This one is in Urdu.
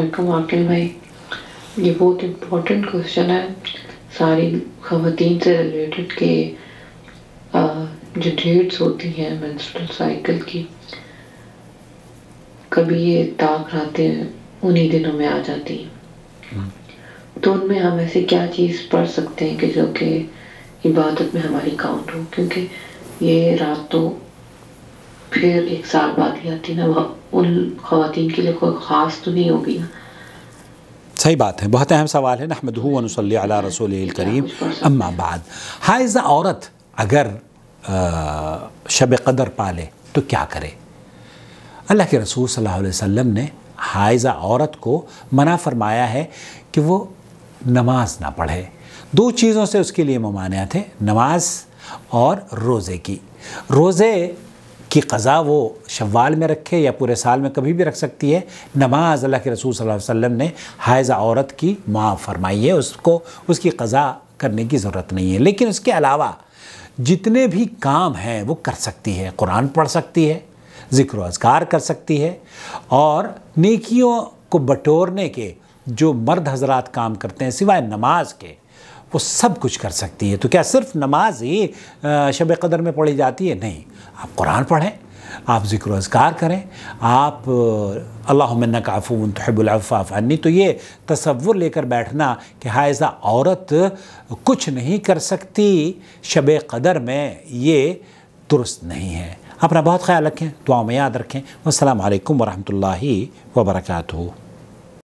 علیکم عاقل بھائی، یہ بہت امپورٹنٹ کوشچن ہے ساری خواتین سے ریلیٹڈ کہ جو ڈیٹس ہوتی ہیں مینسٹرل سائیکل کی، کبھی یہ طاق راتیں انہی دنوں میں آ جاتی ہیں، تو ان میں ہم ایسی کیا چیز پڑھ سکتے ہیں کہ جو کہ عبادت میں ہماری کاؤنٹ ہو، کیونکہ یہ رات تو پھر ایک سال بعد ہی آتی نا، ان خواتین کے لیے کوئی خاص تو نہیں ہوگی نا۔ صحیح بات ہے، بہت اہم سوال ہے۔ نحمدہ و نصلی علی رسولہ الکریم، اما بعد، حائضہ عورت اگر شب قدر پالے تو کیا کرے؟ اللہ کے رسول صلی اللہ علیہ وسلم نے حائضہ عورت کو منع فرمایا ہے کہ وہ نماز نہ پڑھے۔ دو چیزوں سے اس کے لیے ممانعت ہے، نماز اور روزے کی۔ روزے کی قضا وہ شوال میں رکھے یا پورے سال میں کبھی بھی رکھ سکتی ہے۔ نماز اللہ کے رسول صلی اللہ علیہ وسلم نے حائضہ عورت کی معاف فرمائی ہے، اس کو اس کی قضا کرنے کی ضرورت نہیں ہے۔ لیکن اس کے علاوہ جتنے بھی کام ہیں وہ کر سکتی ہے، قرآن پڑھ سکتی ہے، ذکر و اذکار کر سکتی ہے، اور نیکیوں کو بٹورنے کے جو مرد حضرات کام کرتے ہیں سوائے نماز کے، وہ سب کچھ کر سکتی ہے۔ تو کیا صرف نماز ہی شب قدر میں پڑھی جاتی ہے؟ نہیں، آپ قرآن پڑھیں، آپ ذکر و اذکار کریں، آپ اللہم انک عفو تحب العفو فاعف عنی۔ تو یہ تصور لے کر بیٹھنا کہ حائضہ عورت کچھ نہیں کر سکتی شب قدر میں، یہ درست نہیں ہے۔ اپنا بہت خیال رکھیں، دعاؤں میں یاد رکھیں۔ والسلام علیکم ورحمۃ اللہ وبرکاتہ۔